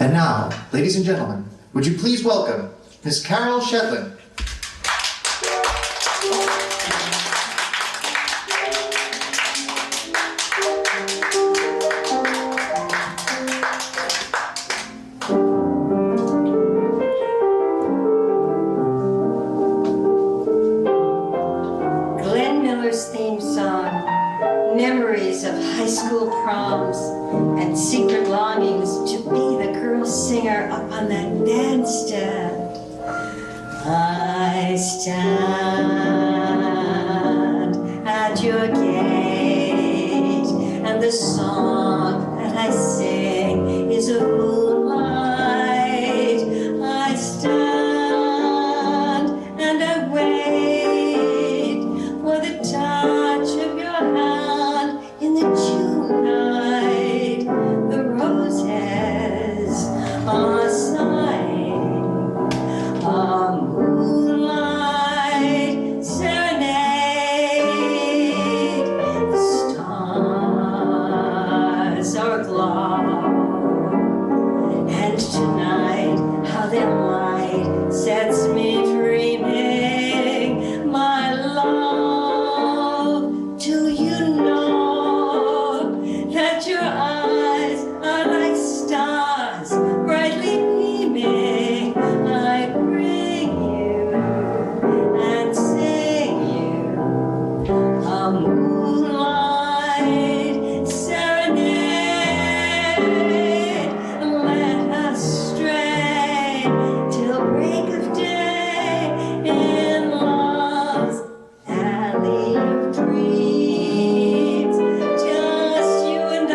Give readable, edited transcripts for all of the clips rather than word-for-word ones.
And now, ladies and gentlemen, would you please welcome Miss Carol Shedlin. Theme song, memories of high school proms and secret longings to be the girl singer up on that bandstand. I stand at your gate, and the song that I sing is of moonlight. I stand and I wait for the touch of your hand in the June night. The roses are sighing a moonlight serenade. The stars are aglow, and tonight how their light sets me dreaming. My love, do you know that your eyes are like stars brightly beaming? I bring you and sing you a moonlight serenade. Let us stray till break of day in love's alley of dreams. Just you and I,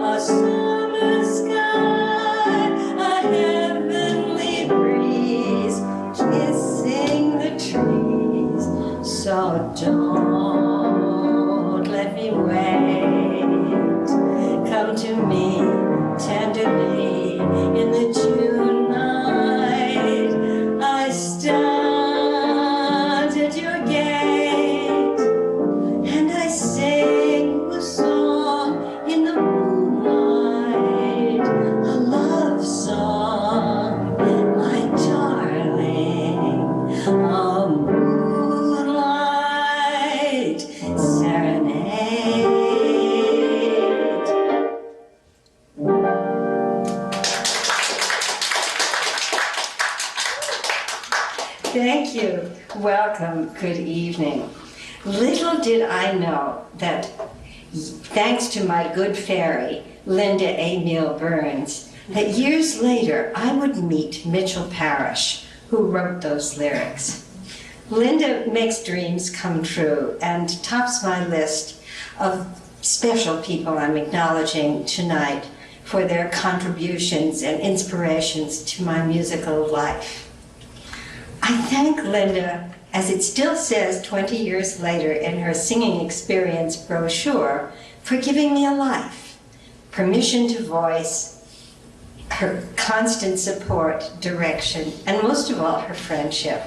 a summer sky, a heavenly breeze, kissing the trees. So don't let me wait. Come to me tenderly in the June night. I stand at your gate, and I sing a song in the moonlight, a love song, my darling, a moonlight serenade. Thank you. Welcome. Good evening. Little did I know that thanks to my good fairy, Linda Emile Burns, that years later I would meet Mitchell Parrish, who wrote those lyrics. Linda makes dreams come true and tops my list of special people I'm acknowledging tonight for their contributions and inspirations to my musical life. I thank Linda, as it still says 20 years later in her singing experience brochure, for giving me a life, permission to voice, her constant support, direction, and most of all, her friendship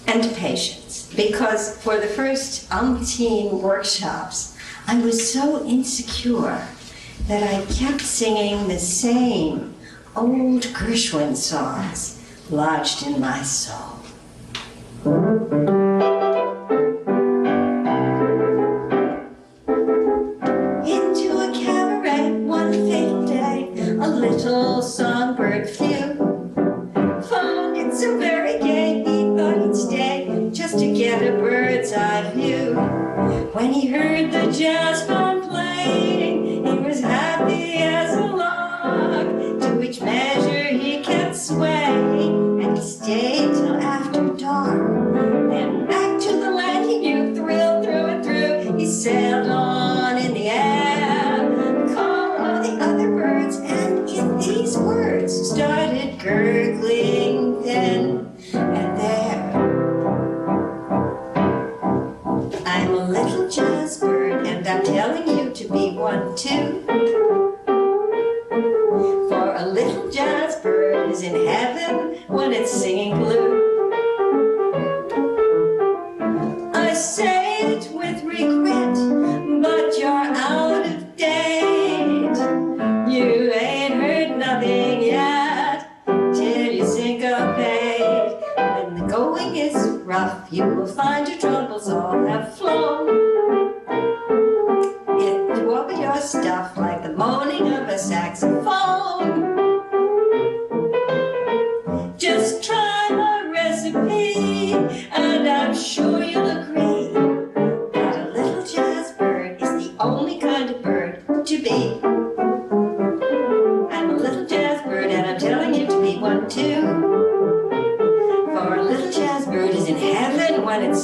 and patience. Because for the first umpteen workshops, I was so insecure that I kept singing the same old Gershwin songs lodged in my soul. Into a cabaret one fatal day, a little songbird flew. Found it so very gay, he thought he'd stay just to get a bird's eye view. When he heard the jazz band playing, he was happy as a lark, to which measure he kept swaying, and he stayed till after dark. Then back to the land he knew, thrilled through and through, he sailed on in the air, called all the other birds, and in these words started gurgling then and there. I'm a little jazz bird, and I'm telling you to be one too. For a little jazz bird is in heaven when it's singing blue. I say it with regret, but you're out of date. You ain't heard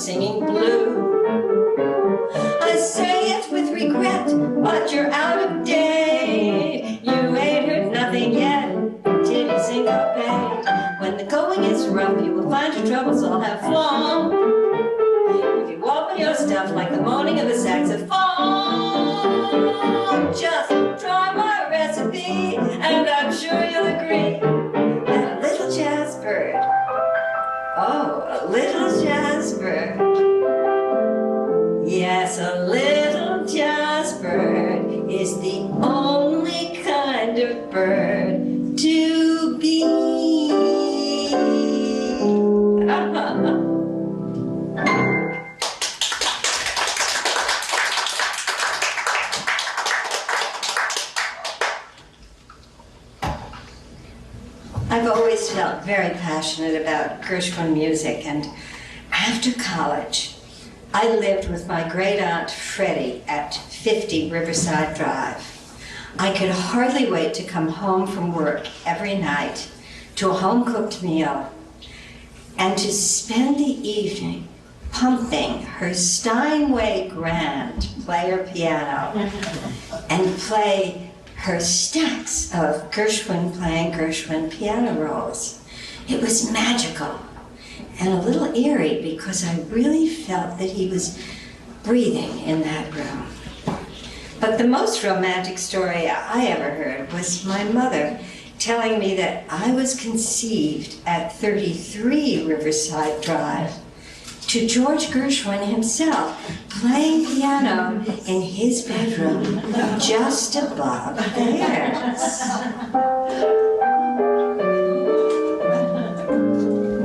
singing blue. I say it with regret, but you're out of date. You ain't heard nothing yet till you syncopate. When the going is rough, you will find your troubles all have flown. If you open your stuff like the moaning of a saxophone, just try my recipe, and I'm sure you'll agree that a little jazz bird, oh, a little jazz bird, yes, a little jazz bird is the only kind of bird to be. I've always felt very passionate about Gershwin music, and after college, I lived with my great aunt Freddie at 50 Riverside Drive. I could hardly wait to come home from work every night to a home-cooked meal and to spend the evening pumping her Steinway Grand player piano and play her stacks of Gershwin playing Gershwin piano rolls. It was magical and a little eerie because I really felt that he was breathing in that room. But the most romantic story I ever heard was my mother telling me that I was conceived at 33 Riverside Drive to George Gershwin himself, playing piano in his bedroom just above theirs.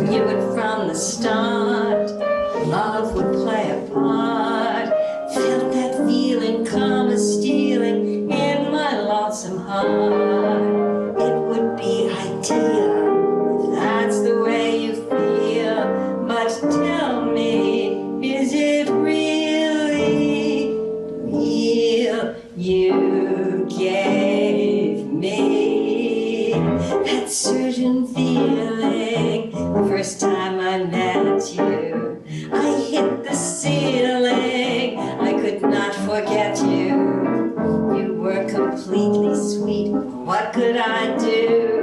Knew it from the start, love would play a part, felt that feeling come a-stealing in my lonesome heart. It would be ideal if that's the way you feel, but tell me, is it really real? You gave me that certain feeling the first time I met you. I hit the ceiling, I could not forget you. You were completely sweet, what could I do?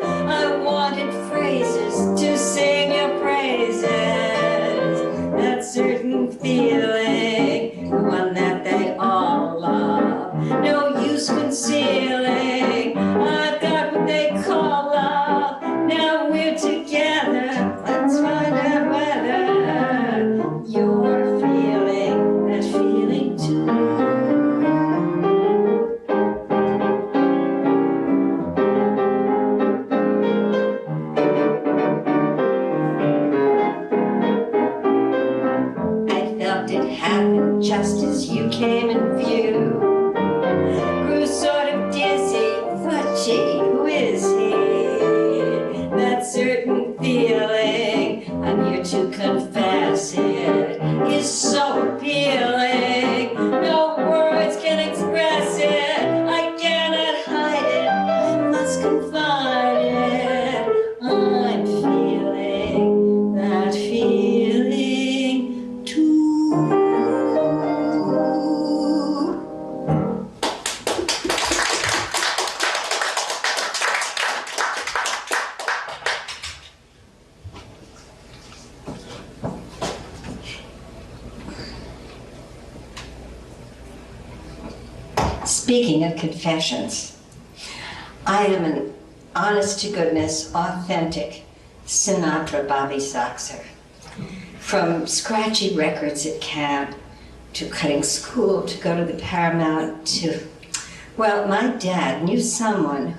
I wanted phrases to sing your praises, that certain feeling, the one that they all love. No use concealing, I've got what they call love. Now we're together, let's find out whether you're feeling that feeling too. Just as you came in view, grew sort of dizzy, but gee, who is he? That certain feeling, I'm here to confess it, is so appealing, no words can express it, I cannot hide it, I must confide it, I'm feeling that feeling too. Speaking of confessions, I am an honest-to-goodness, authentic Sinatra Bobby Soxer. From scratchy records at camp, to cutting school, to go to the Paramount, to... Well, my dad knew someone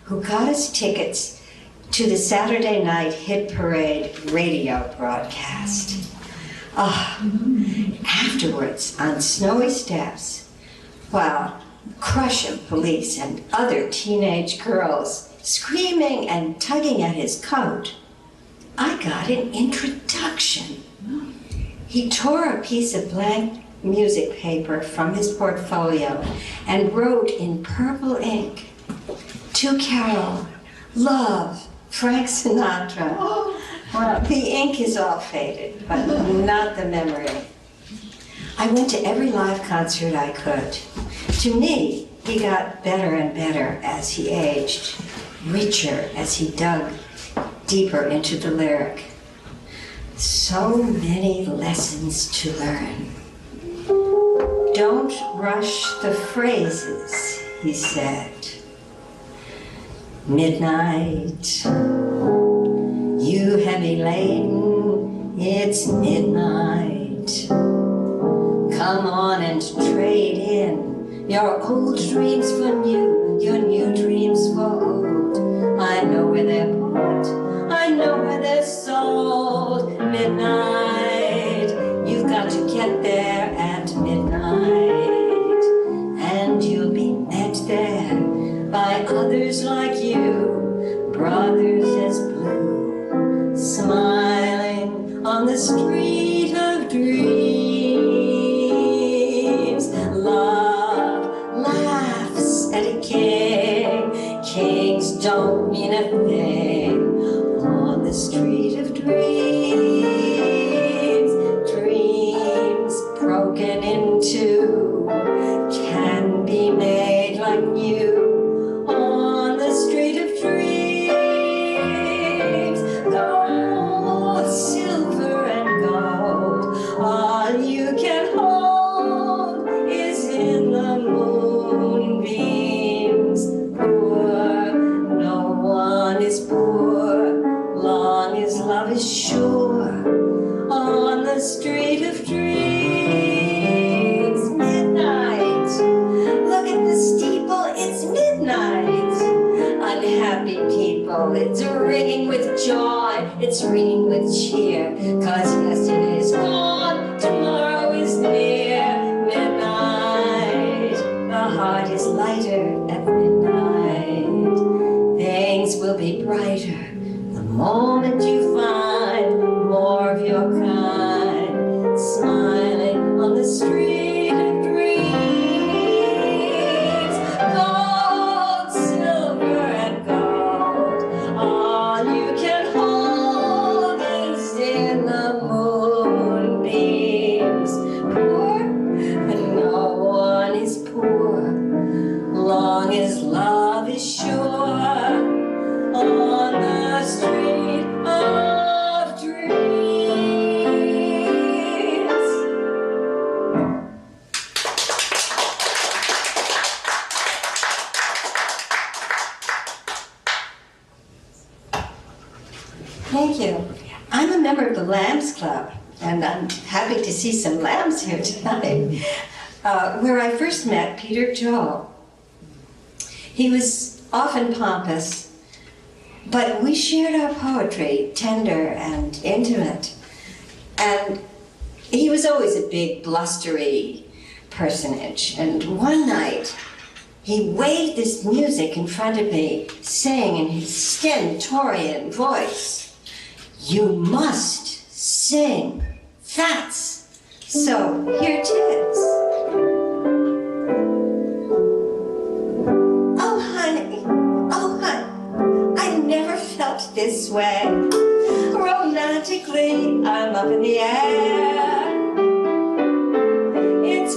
who got us tickets to the Saturday night hit parade radio broadcast. Afterwards, on snowy steps, while Crushing police and other teenage girls screaming and tugging at his coat, I got an introduction. He tore a piece of blank music paper from his portfolio and wrote in purple ink, "To Carol, love, Frank Sinatra." Well, the ink is all faded, but not the memory. I went to every live concert I could. To me, he got better and better as he aged, richer as he dug deeper into the lyric. So many lessons to learn. Don't rush the phrases, he said. Midnight, you heavy laden, it's midnight. Come on and trade in your old dreams for new, your new dreams for old. I know where they're bought, I know where they're sold. Midnight, you've got to get there at midnight, and you'll be met there by others like you, brothers as blue, smiling on the street of dreams. Love laughs at a king, kings don't mean a thing on the street of dreams. Dreams broken into can be made like new on the street of dreams. Gold, silver and gold, all you can hold is in the moonbeams. Poor, no one is poor, long as love is sure on the street of dreams. Midnight, look at the steeple, it's midnight. Unhappy people, it's ringing with joy, it's ringing with cheer, 'cause yesterday's gone, tomorrow is near. Midnight, the heart is lighter at midnight. Things will be brighter the moment you find more of your kind, smiling on the street of dreams. Gold, silver and gold, all you can hold is in the moonbeams. Poor, no one is poor, long as love is sure on the street of dreams. Thank you. I'm a member of the Lambs Club, and I'm happy to see some lambs here tonight. Where I first met Peter Joel. He was often pompous, but we shared our poetry, tender and intimate. And he was always a big, blustery personage. And one night, he waved this music in front of me, saying in his stentorian voice, "You must sing. That's." So here it is. Oh, honey, I never felt this way. Romantically, I'm up in the air. It's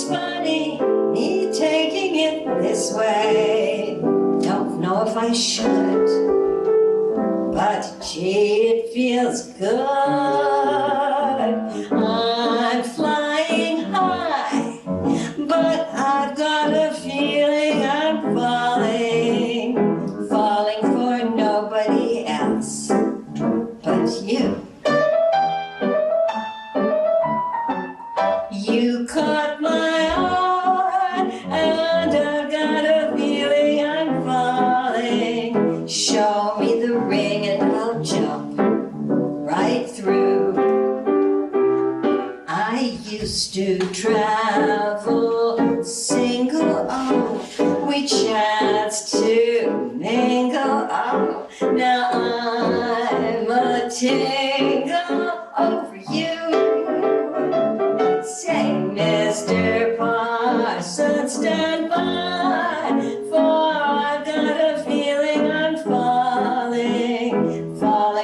funny, me taking it this way. Don't know if I should, but gee, it feels good. I'm flying high, but I've got a feeling I'm falling for nobody else but you. You caught my eye, and I've got a feeling I'm falling. Show me the ring and I'll jump right through. I used to travel single, oh, we chanced to mingle, oh, now I'm a tingle over you. Say, Mr. Parson, stand by, for I've got a feeling I'm falling for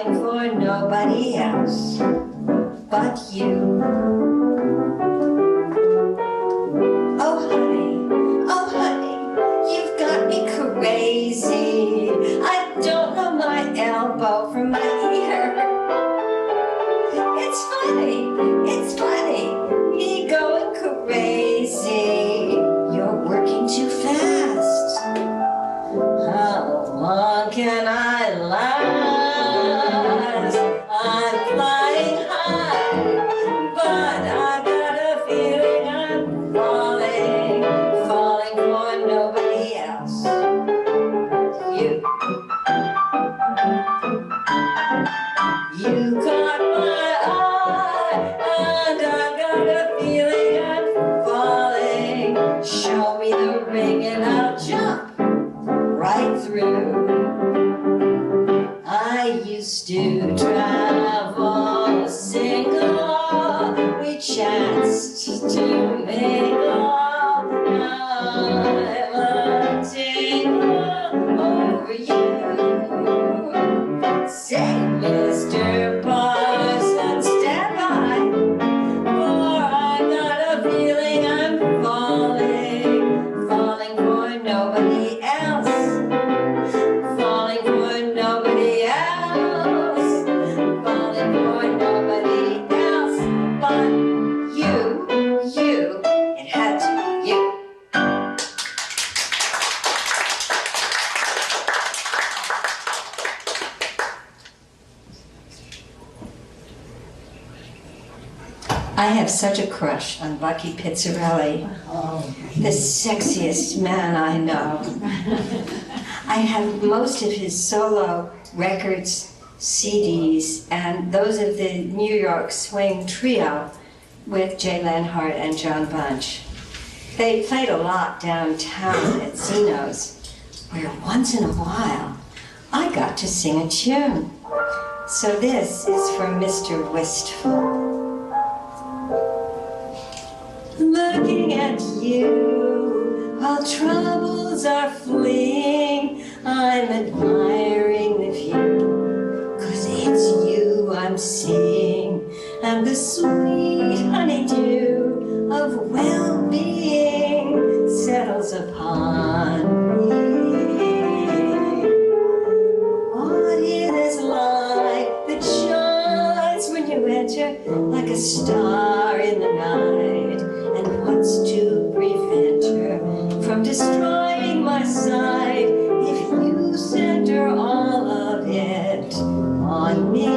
got a feeling I'm falling. Show me the ring and I'll jump right through. I used to travel single. We chanced to mingle. I'm a tingle over you. Say, Mr. Parsons, stand by, for I got a feeling I'm falling, falling for nobody else, falling for nobody else, falling for nobody else but you, it had to be you. I have such a crush on Bucky Pizzarelli, the sexiest man I know. I have most of his solo records, CDs, and those of the New York Swing Trio with Jay Lenhart and John Bunch. They played a lot downtown at Zeno's, where once in a while I got to sing a tune. So this is for Mr. Wistful. Looking at you, while troubles are fleeing, I'm admiring the view, 'cause it's you I'm seeing, and the sweet honeydew of well-being settles upon me. What it is like that shines when you enter, like a star in the night. And what's to prevent her from destroying my sight if you center all of it on me?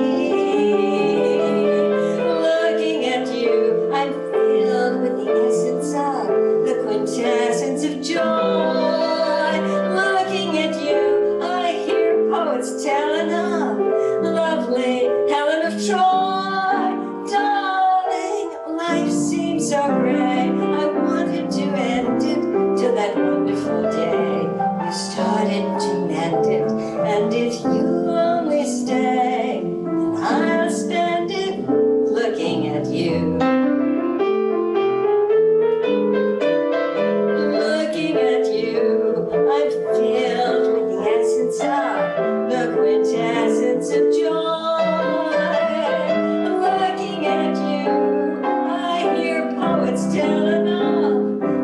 Looking at you, I'm filled with the essence of the quintessence of joy. Looking at you, I hear poets telling of lovely Helen of Troy. Darling, life seems so gray. I wanted to end it till that wonderful day you started to mend it. And if you only stay, then I'll spend it looking at you. Looking at you, I'm filled with the essence of the quintessence of joy. Looking at you, I hear poets telling of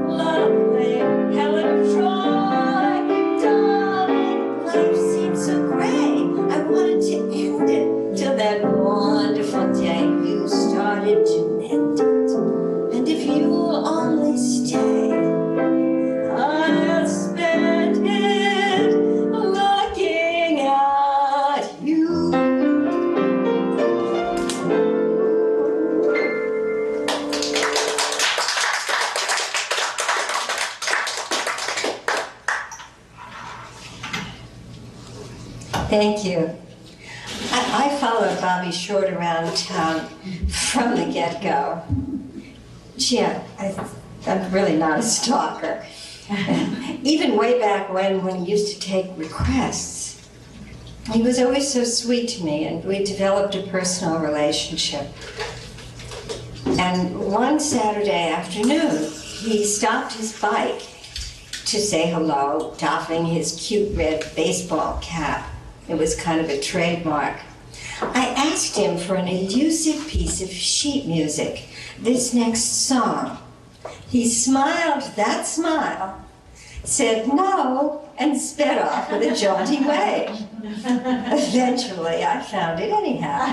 lovely Helen of Troy. Darling, life seems so gray. I wanted to end it till that wonderful day you started to mend it. And if you'll only stay, I'll spend it looking at you. Thank you. I followed Bobby Short around town from the get-go. Gee, I'm really not a stalker. Even way back when he used to take requests, he was always so sweet to me, and we developed a personal relationship. And one Saturday afternoon, he stopped his bike to say hello, doffing his cute red baseball cap. It was kind of a trademark. I asked him for an elusive piece of sheet music, this next song. He smiled that smile, said no, and sped off with a jaunty way. Eventually, I found it anyhow.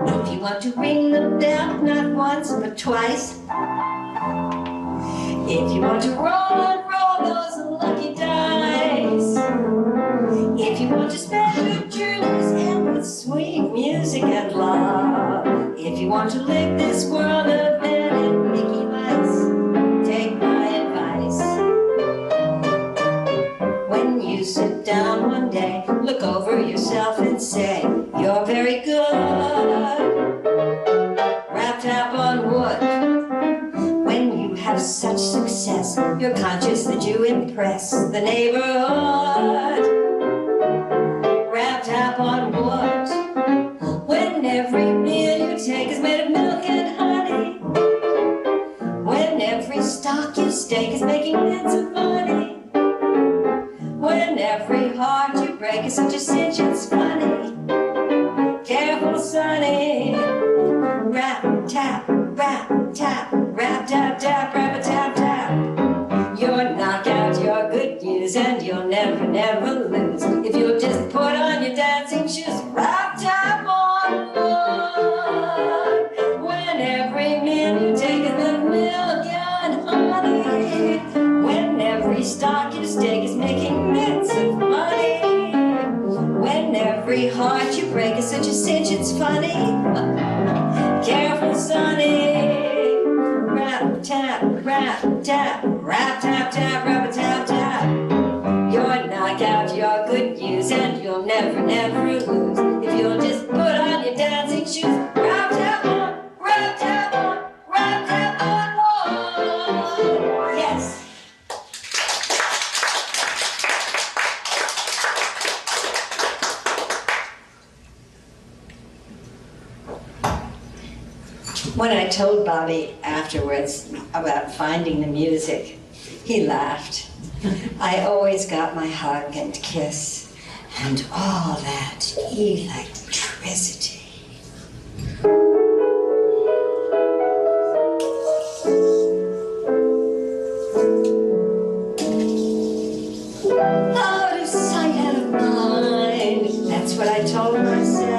If you want to ring the bell, not once, but twice. If you want to roll and roll those lucky dice. If you want to spend your journey's end with sweet music and love. If you want to live this world of men and Mickey Mouse, take my advice. When you sit down one day, look over yourself often say, you're very good. Rap tap on wood. When you have such success, you're conscious that you impress the neighborhood. Rap tap on wood. When every meal you take is made of milk and honey. When every stock you stake is making bits of money. When every heart you break is such a cinch it's funny. Careful, sonny. Rap, tap, rap, tap, rap, tap, tap, rap, tap, tap. You're knockout, you're good news, and you'll never, never lose. If you'll just put on your dancing shoes, rap, tap on wood. When every meal you take is the milk and honey. When every stock you stake is making bits of money. When every heart you break is such a cinch it's funny. Careful, sonny. Rap, tap, rap, tap, rap, tap, tap, rap, tap, tap. You're knockout, you're good news, and you'll never, never lose. If you'll just put on your dancing shoes, rap, tap on, rap, tap on, rap, tap on, wood. Yes. When I told Bobby afterwards about finding the music, he laughed. I always got my hug and kiss and all that electricity. Out of sight, out of mind, that's what I told myself.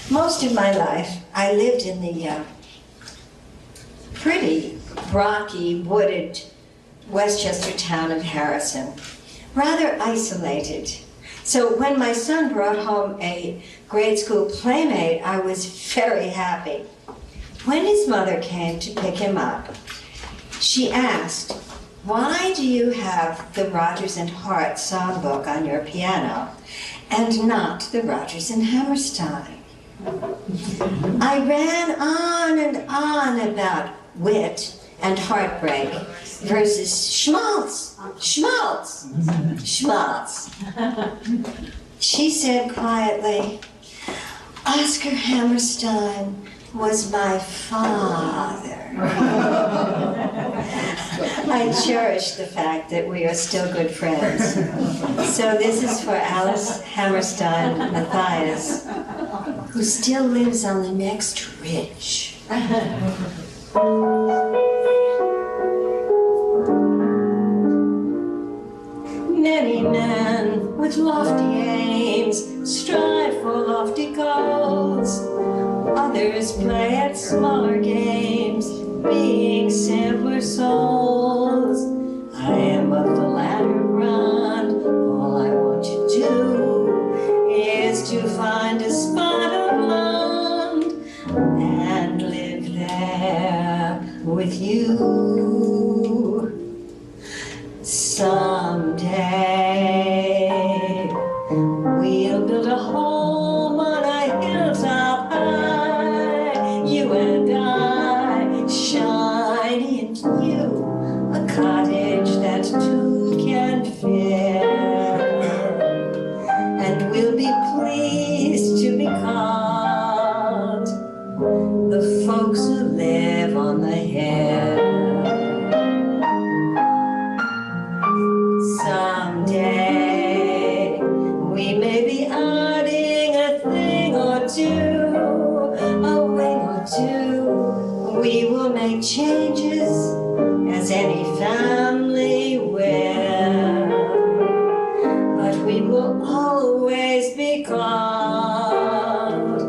Most of my life, I lived in the pretty rocky, wooded Westchester town of Harrison, rather isolated. So when my son brought home a grade school playmate, I was very happy. When his mother came to pick him up, she asked, "Why do you have the Rodgers and Hart songbook on your piano and not the Rodgers and Hammerstein?" I ran on and on about wit and heartbreak versus schmaltz, schmaltz, schmaltz. She said quietly, "Oscar Hammerstein was my father. I cherish the fact that we are still good friends. So this is for Alice Hammerstein Matthias, who still lives on the next ridge. Many men with lofty aims strive for lofty goals. Others play at smaller games, being simpler souls. I am of the latter brand. All I want to do is to find a spot of land and live there with you. Someday we'll build a home on a hilltop high, you and I, shiny and new, a cottage that two can fill, and we'll be pleased to be called the folks who live on the hill. Someday we may be adding a thing or two, a wing or two. We will make changes as any family will, but we will always be called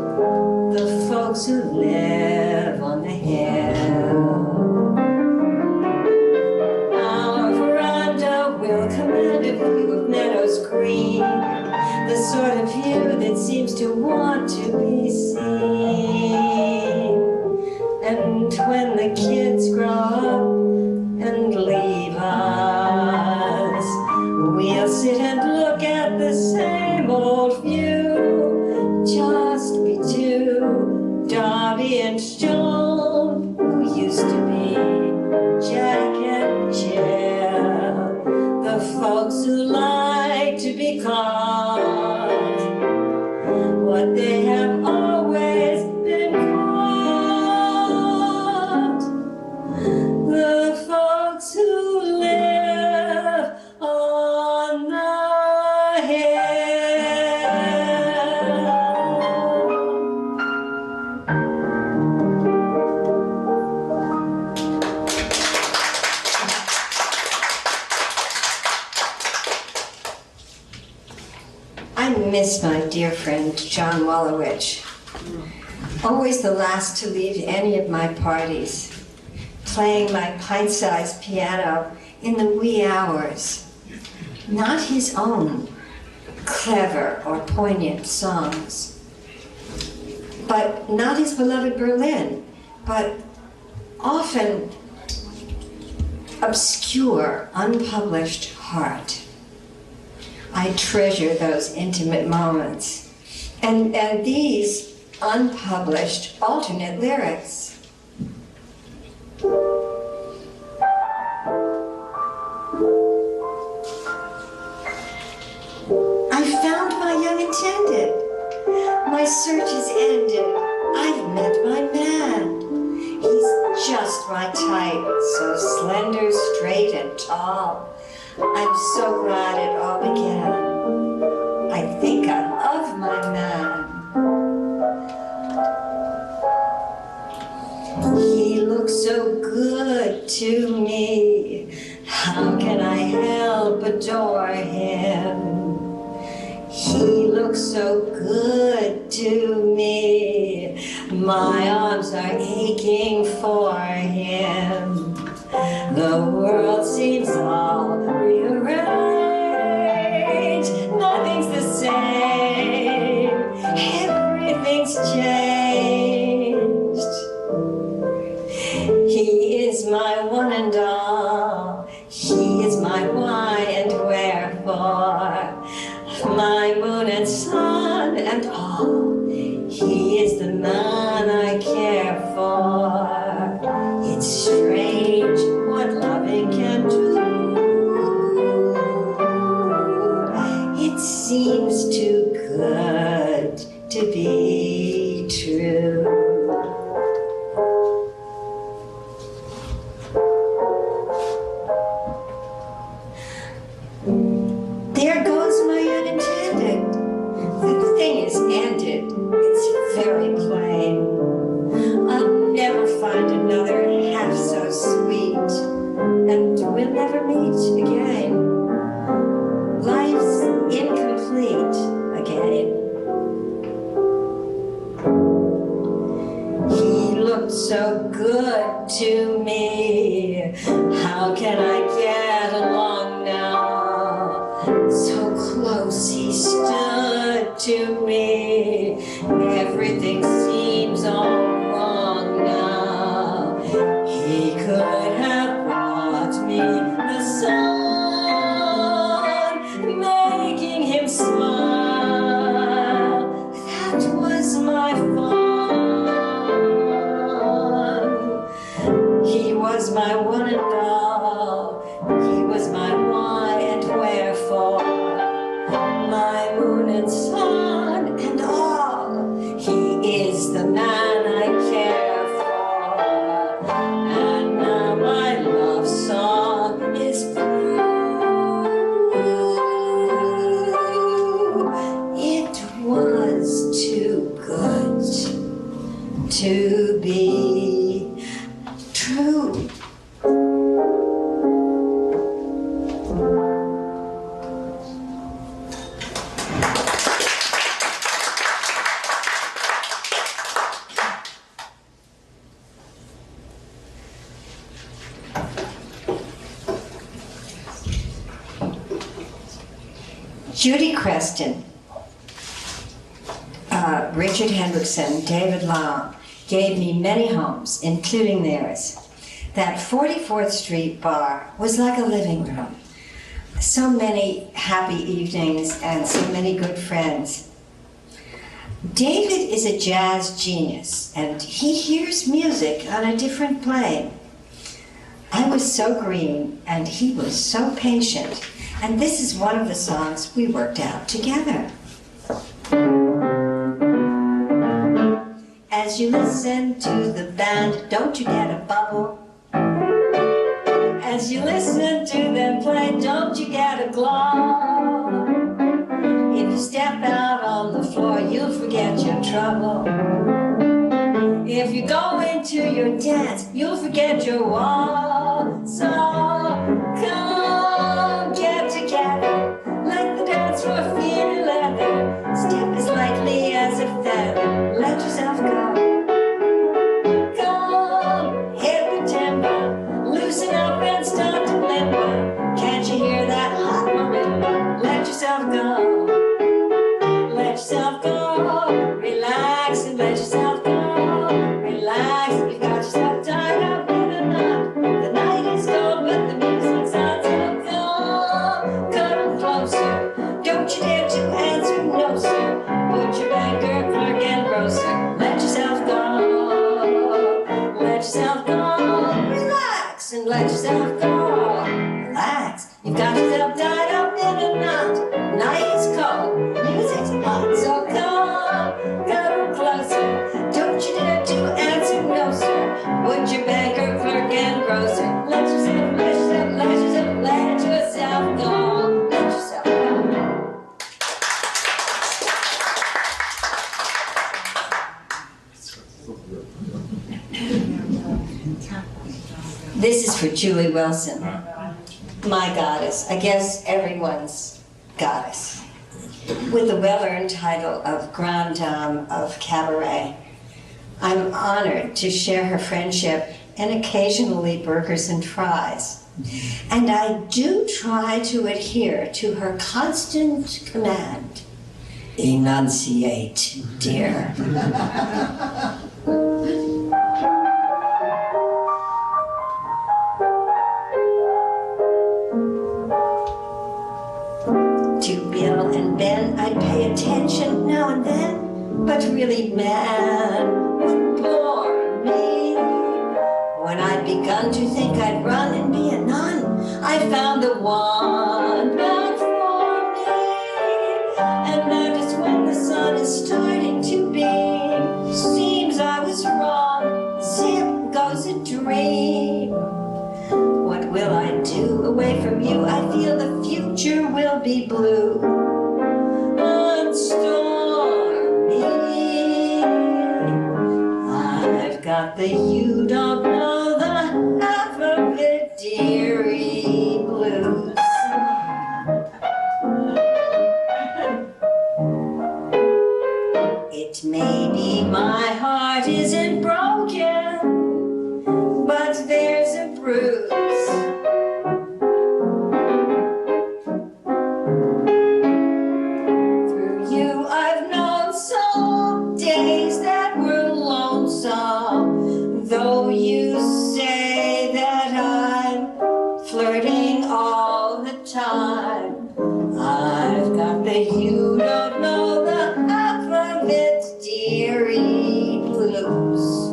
the folks who live on the hill. Will command a view of meadows green, the sort of view that seems to want to be seen. And when the kids grow up and leave us, we'll sit and look at the same old view. Just we two, Darby and Joan, who used to be Jack and Jill, the folks who like to be called what they have always been called, the folks who live on the hill. I miss my dear friend John Wolowich, always the last to leave any of my parties, playing my pint-sized piano in the wee hours. Not his own clever or poignant songs, but not his beloved Berlin, but often obscure, unpublished Heart. I treasure those intimate moments and these unpublished alternate lyrics. I found my young intended. My search is ended. I've met my man. He's just my type, so slender, straight, and tall. I'm so glad it all began. I think I love my man. He looks so good to me. How can I help adore him? He looks so good to me. My arms are aching for him. The world seems all rearranged. Nothing's the same. Everything's changed. He is my one and all. He is my why and wherefore. My moon and sun and all. He is the man I care for. It's strange what loving can do. It seems too good to be true. we'll never meet again. Life's incomplete again. He looked so good to me. How can I get along now? So close he stood to me. Everything seems all wrong now. He could have brought me the sun, making him smile. That was my fun. He was my one and all. He was my why and wherefore, my moon and sun and all. He is the man I care for. And now my love song is through. It was too good to be true. Judy Creston, Richard Hendrickson, David Long gave me many homes, including theirs. That 44th Street bar was like a living room. So many happy evenings and so many good friends. David is a jazz genius, and he hears music on a different plane. I was so green, and he was so patient. And this is one of the songs we worked out together. As you listen to the band, don't you get a bubble? As you listen to them play, don't you get a glow? If you step out on the floor, you'll forget your trouble. If you go into your dance, you'll forget your wall. So come get together, let the dance floor feel your leather. Step as lightly as a feather, let yourself go. Come, hit the timber, loosen up and start to limber. Can't you hear that hot marimba? Let yourself go. Let yourself go. Relax and let yourself go. Relax, you've got yourself tied up in a knot. The night is cold, but the music's on, so come, come closer. Don't you dare to answer no, sir. Put your banker, clerk, and grocer. Let yourself go. Let yourself go. Relax and let yourself go. Relax, you've got yourself tied up in a knot. The night is cold, music's hot, so come, come closer. Don't you dare to answer no, sir. Put your banker, clerk, and grocer. Let yourself, let yourself, let yourself, let yourself go. Let yourself go. This is for Julie Wilson, my goddess. I guess everyone's goddess. With the well-earned title of Grande Dame of Cabaret. I'm honored to share her friendship and occasionally burgers and fries. And I do try to adhere to her constant command. Enunciate, dear. To Bill and Ben, I'd pay attention now and then, but really man would bore me. When I'd begun to think I'd run and be a nun, I found the one meant for me. And that is when the sun is starting to beam. Seems I was wrong, zip goes a dream. What will I do away from you? I feel the future will be blue and stormy. I've got the you don't know the half of it, dearie. flirting all the time. I've got the you don't know the half of it, dearie blues.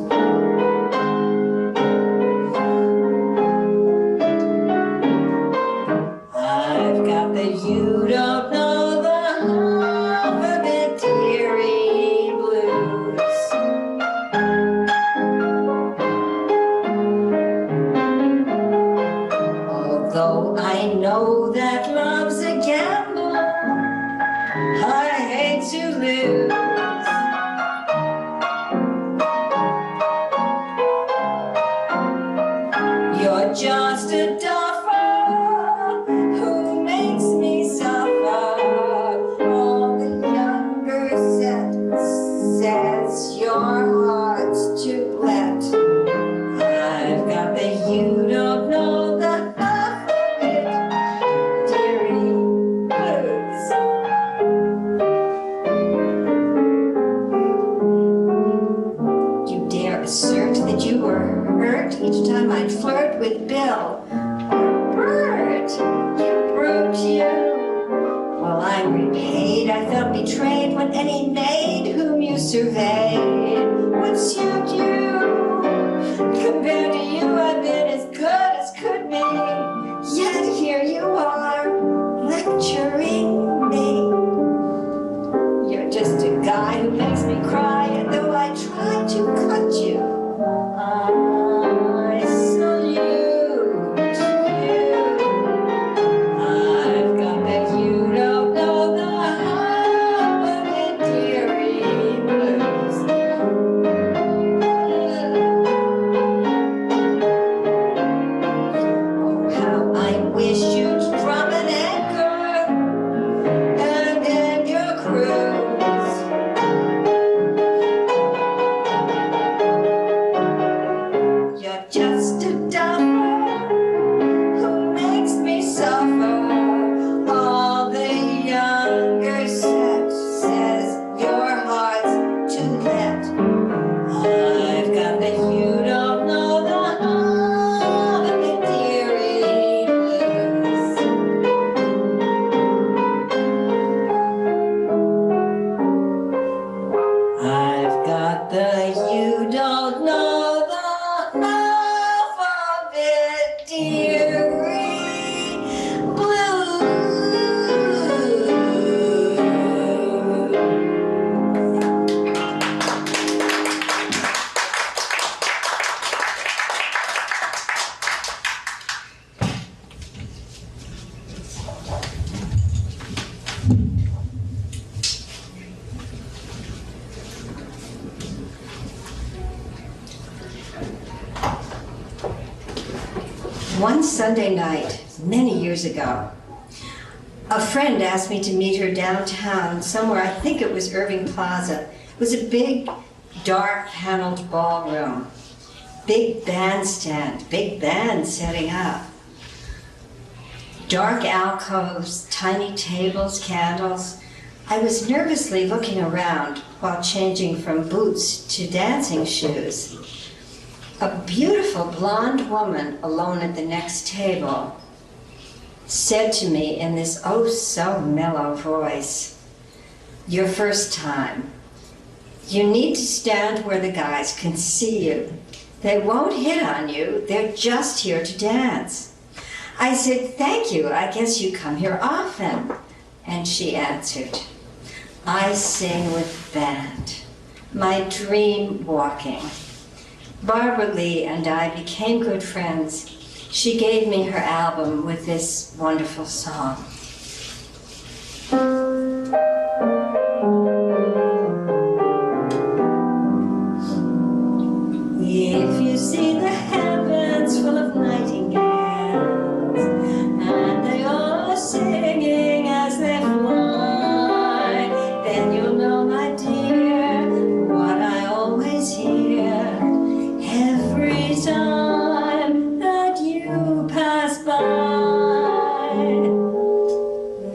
I've got the you don't know the half of it, dearie blues. Although I know that love's a gamble, I hate to lose. You're just a duffer who makes me suffer. All the younger set says your heart's to let. I've got the you don't know the half of it, dearie blues. You dare assert that you were hurt each time I'd flirt with Bill or Bert, you brute, you. Well, I'm repaid. I felt betrayed when any maid whom you surveyed would suit you. Compared to you, I've been as good as could be. Yet here you are, lecturing me. You're just a guy who makes me cry, and though I try to cut you, I salute you. I've got that you don't know the half of it, dearie blues. Oh, how I wish you'd drop an anchor and end your cruise. You're just a duffer who makes me suffer. All the younger set says your heart's to let. I've got the you don't know the half of it, dearie blues. I've got the you don't know the half of it, dearie blues. One Sunday night, many years ago, a friend asked me to meet her downtown somewhere. I think it was Irving Plaza. It was a big, dark paneled ballroom. Big bandstand, big band setting up. Dark alcoves, tiny tables, candles. I was nervously looking around while changing from boots to dancing shoes. A beautiful blonde woman alone at the next table said to me in this oh so mellow voice, "Your first time. You need to stand where the guys can see you. They won't hit on you, they're just here to dance." I said, "Thank you, I guess you come here often." And she answered, "I sing with band, my dream walking." Barbara Lee and I became good friends. She gave me her album with this wonderful song. If you see the heavens full of nightingales, and they all are singing as they fly, then you'll know, my dear, what I always hear every time that you pass by.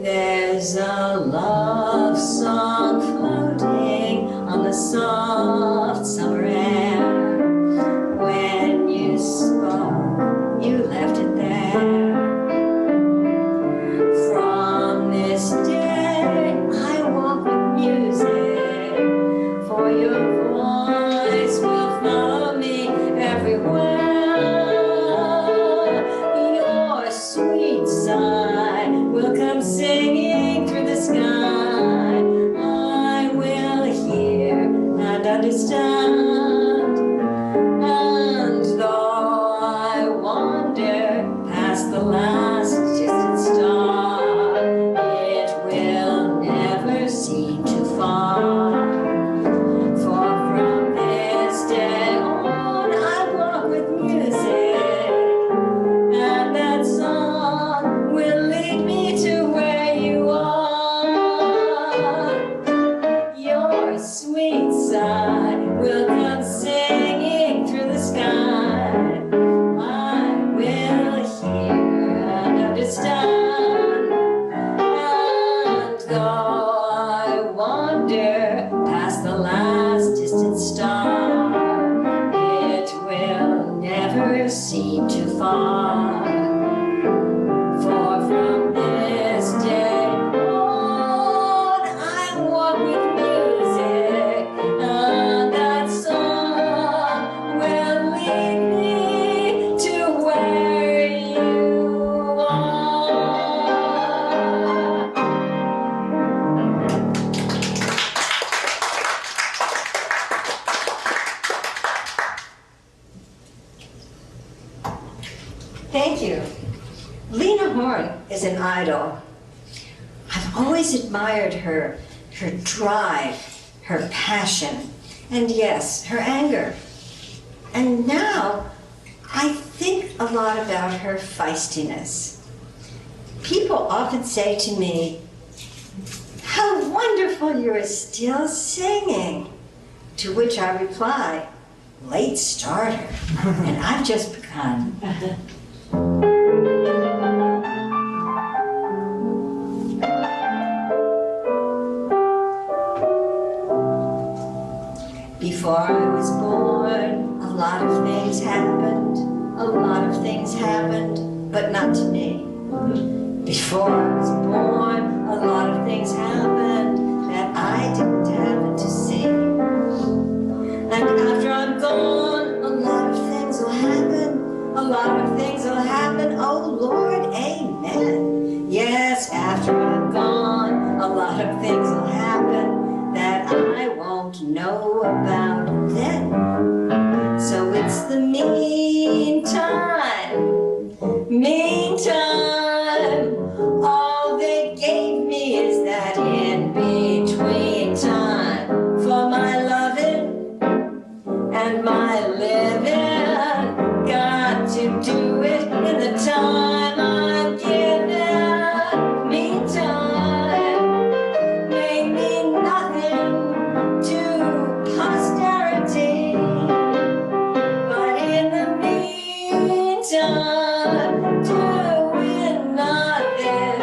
There's a love song floating on the soft summer air. When you spoke, you left it there. will lead me to where you are. Your sweet sigh will come singing through the sky. I will hear and understand. And though I wander past the last distant star, it will never seem too far. For from this day on, I walk with music, and that song will lead me to where you are. Thank you. Lena Horne is an idol. I've always admired her drive, her passion, and yes, her anger. And now I think a lot about her feistiness. People often say to me, "How wonderful you're still singing." To which I reply, "Late starter, and I've just begun." Before I was born, a lot of things happened. A lot of things happened, but not to me. Before I was born, a lot of things happened that I didn't happen to see. And after I'm gone, a lot of things will happen. A lot of things will happen. Oh Lord, amen. Yes, after I'm gone, a lot of things will happen that I won't know about then. So it's the meantime, all they gave me is that in between time for my loving and my living. Got to do it in the time I'm given. Meantime, may mean nothing to posterity, but in the meantime, doing nothing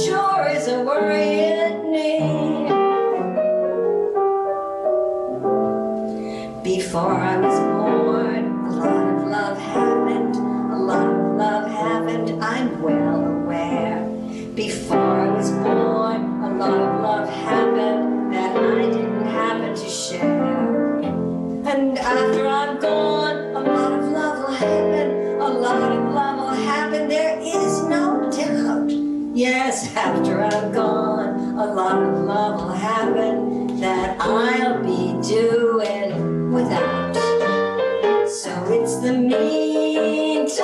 sure is a worrying me. Before I was born, a lot of love happened. A lot of love happened, I'm well aware. Before I was born, a lot of love happened that I didn't happen to share. And after I'm gone, a lot of love will happen. A lot of love will happen, there is no doubt. Yes, after I'm gone, a lot of love will happen that I'll be doing without. So it's the meantime,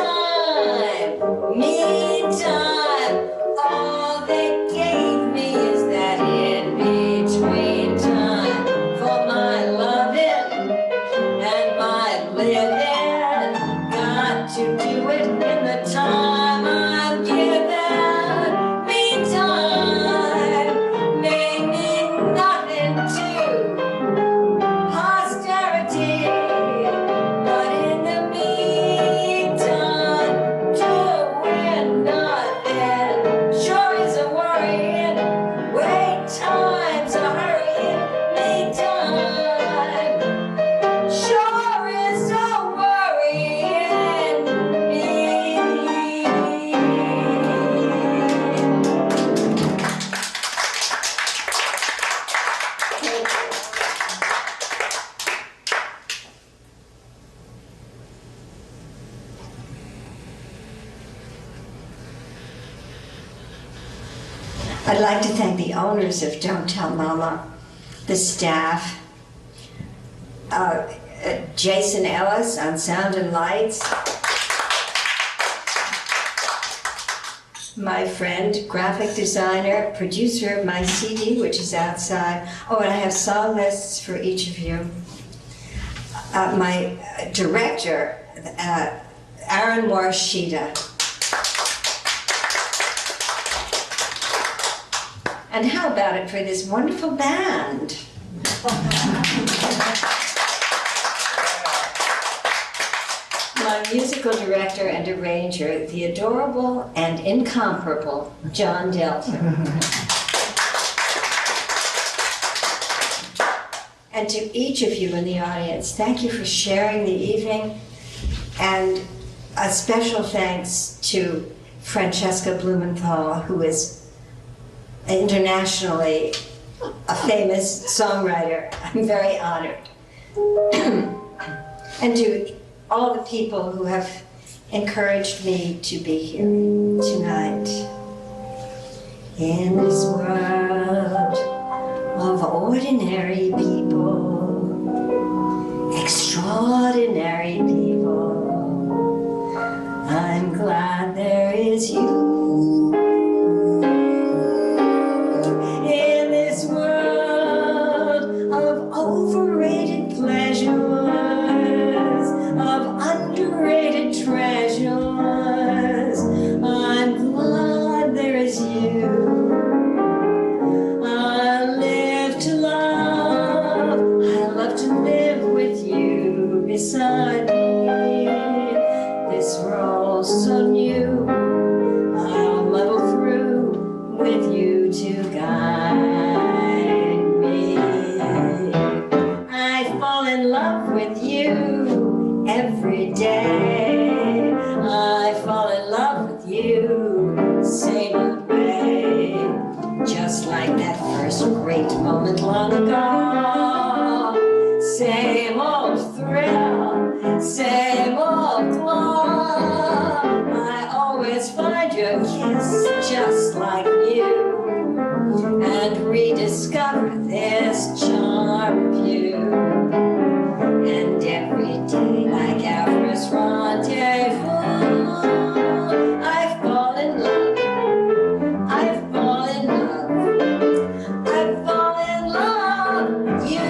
all they gave me is that in between time for my loving and my living. Got to do it in the time I'm given. Meantime, may mean nothing to posterity, but in the meantime, doing nothing sure is a worrying. Wait, time's a hurrying. Meantime, sure is a worrying me. I'd like to thank the owners of Don't Tell Mama, the staff, Jason Ellis on sound and lights, my friend, graphic designer, producer of my CD, which is outside. Oh, and I have song lists for each of you. My director, Aaron Morishita. And how about it for this wonderful band? My musical director and arranger, the adorable and incomparable John Delton. And to each of you in the audience, thank you for sharing the evening. And a special thanks to Francesca Blumenthal, who is internationally a famous songwriter. I'm very honored. And to all the people who have encouraged me to be here tonight. In this world of ordinary people, extraordinary people, I'm glad there is you. In this world of overrated pleasures, of underrated treasures, I'm glad there is you. I live to love, I love to live with you beside me. This role so new, I'll muddle through with you to guide me. I fall in love with you every day. I fall in love with you, same old way. Just like that first great moment long ago. Same old thrill, same old glow. I always find your kiss just like new, and rediscover this charm of you. And every day, like our first rendezvous, I fall in love, I fall in love, I fall in love with you.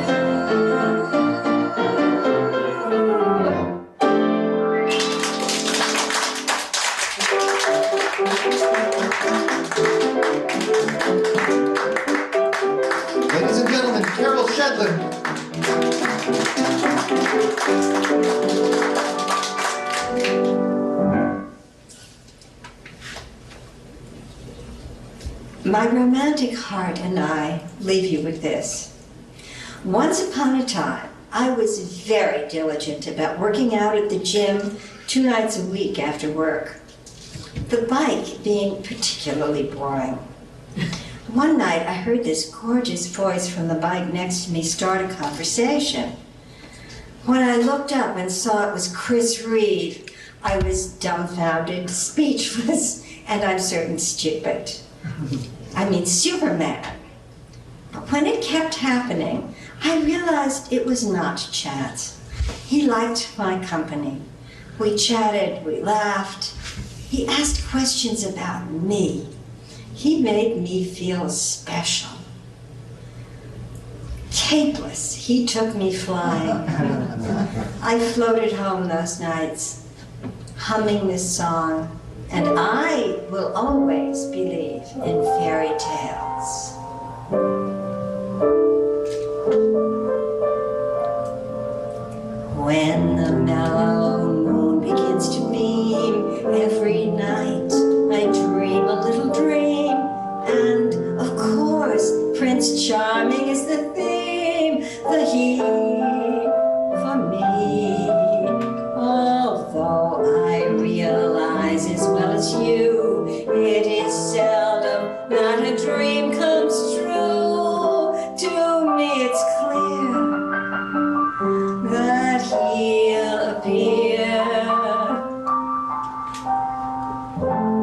Ladies and gentlemen, Carol Shedlin. My romantic heart and I leave you with this. Once upon a time, I was very diligent about working out at the gym 2 nights a week after work, the bike being particularly boring. One night, I heard this gorgeous voice from the bike next to me start a conversation. When I looked up and saw it was Chris Reeve, I was dumbfounded, speechless, and I'm certain stupid. I mean, Superman. But when it kept happening, I realized it was not chance. He liked my company. We chatted, we laughed. He asked questions about me. He made me feel special. Capeless, he took me flying. I floated home those nights, humming this song, and I will always believe in fairy tales. When the mellow moon begins to beam, every night I dream a little dream. And of course, Prince Charming is the theme, the he for me. Although I realize as well as you, it is seldom that a dream comes true. To me it's clear that he'll appear.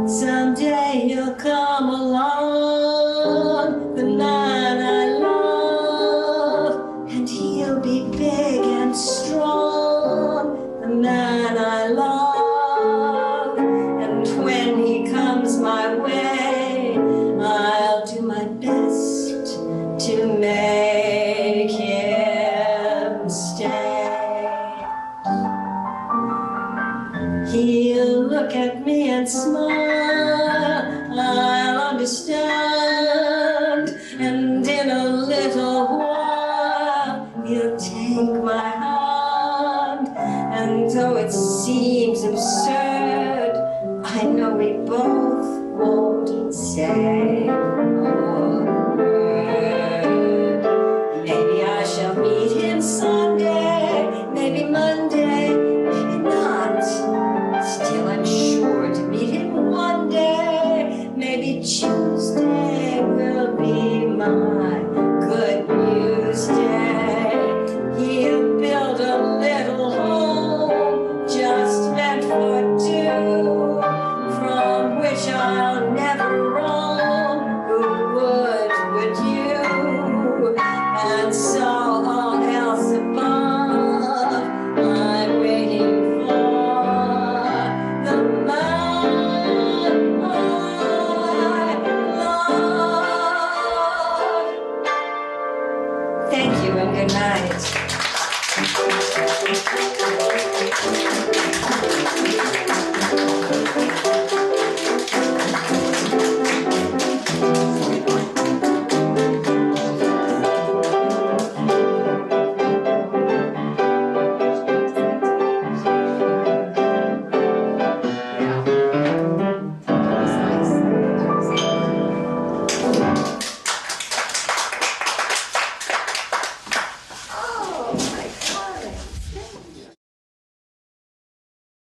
Someday he'll come along, the man I love, and he'll be big and strong, the man I love. And when he comes my way, I'll do my best to make him stay. He'll look at me and smile, I'll understand. I know we both won't say